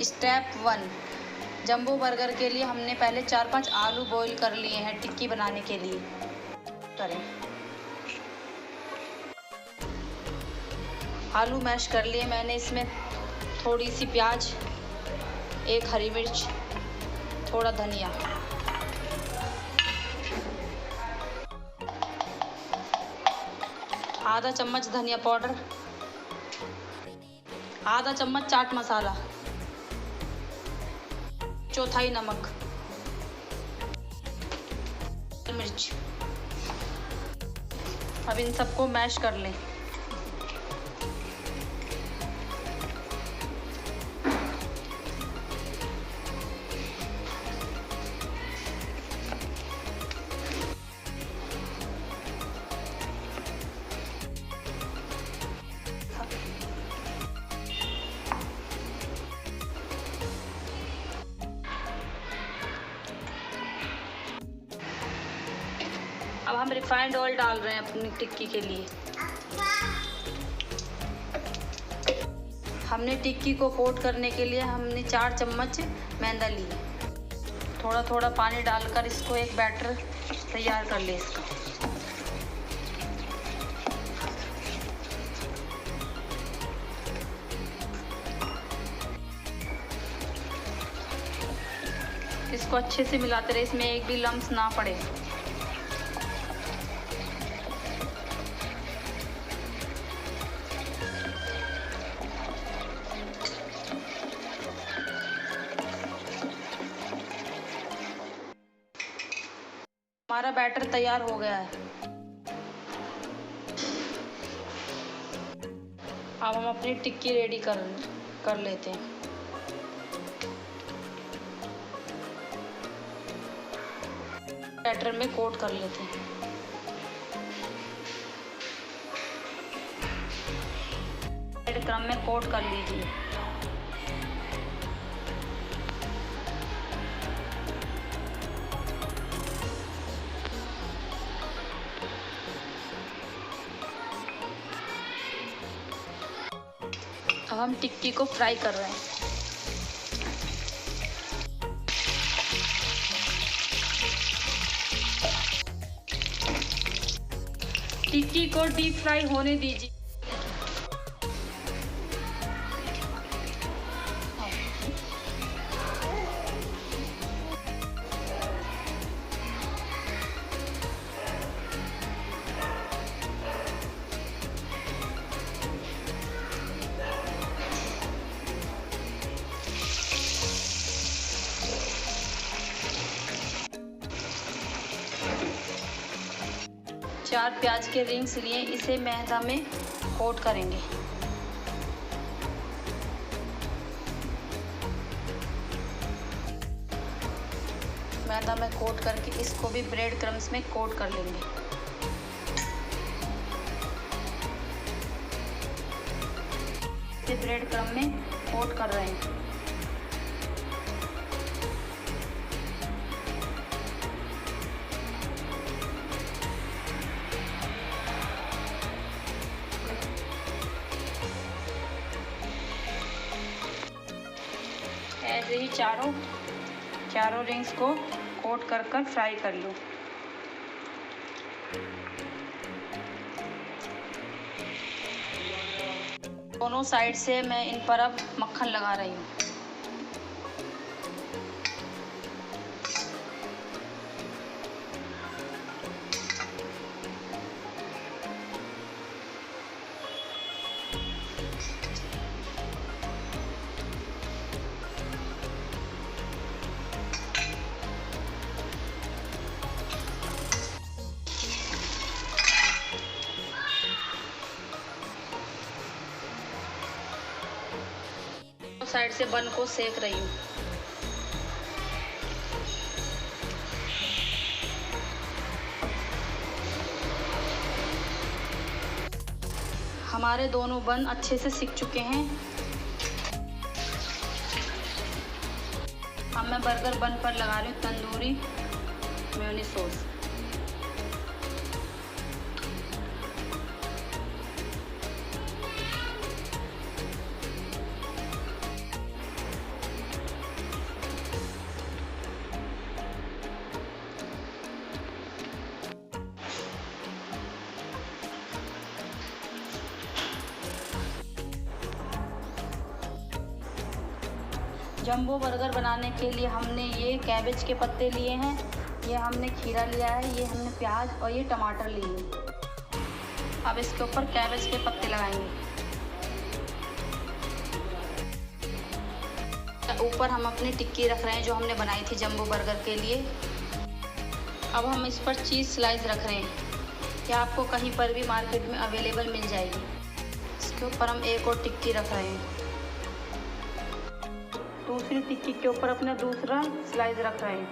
Step 1, jumbo burger के लिए हमने पहले 4-5 आलू बॉईल कर लिए हैं टिक्की बनाने के लिए। करें, आलू मैश कर लिए मैंने। इसमें थोड़ी सी प्याज, 1 हरी मिर्च, थोड़ा धनिया, आधा चम्मच धनिया पाउडर, आधा चम्मच चाट मसाला, 1/4 नमक, मिर्च। अब इन सबको मैश कर लें। अब हम रिफाइंड ऑयल डाल रहे हैं अपनी टिक्की के लिए। हमने टिक्की को कोट करने के लिए हमने 4 चम्मच मैदा लिए। थोड़ा थोड़ा पानी डालकर इसको एक बैटर तैयार कर ले इसका। इसको अच्छे से मिलाते रहे, इसमें एक भी लम्स ना पड़े। हमारा बैटर तैयार हो गया है। अब हम अपनी टिक्की रेडी कर लेते हैं। बैटर में कोट कर लेते हैं। ब्रेड क्रम्ब में कोट कर लीजिए। अब हम टिक्की को फ्राई कर रहे हैं। टिक्की को डीप फ्राई होने दीजिए। चार प्याज के रिंग्स लिए, इसे मैदा में कोट करेंगे। मैदा में कोट करके इसको भी ब्रेड क्रम्स में कोट कर लेंगे। इसे ब्रेड क्रम्ब में कोट कर रहे हैं। ऐसे ही चारों रिंग्स को कोट कर फ्राई कर लो। दोनों साइड से मैं इन पर अब मक्खन लगा रही हूँ। साइड से बन को सेक रही हूँ। हमारे दोनों बन अच्छे से सिक चुके हैं। अब मैं बर्गर बन पर लगा रही हूँ tandoori mayonnaise sauce. Jumbo burger बनाने के लिए हमने ये कैबेज के पत्ते लिए हैं, ये हमने खीरा लिया है, ये हमने प्याज और ये टमाटर लिए। अब इसके ऊपर कैबेज के पत्ते लगाएंगे। ऊपर हम अपनी टिक्की रख रहे हैं जो हमने बनाई थी जंबो बर्गर के लिए। अब हम इस पर चीज़ स्लाइस रख रहे हैं, ये आपको कहीं पर भी मार्केट में अवेलेबल मिल जाएगी। इसके ऊपर हम एक और टिक्की रख रहे हैं, दूसरी टिक्की के ऊपर अपना दूसरा स्लाइस रख रहे हैं।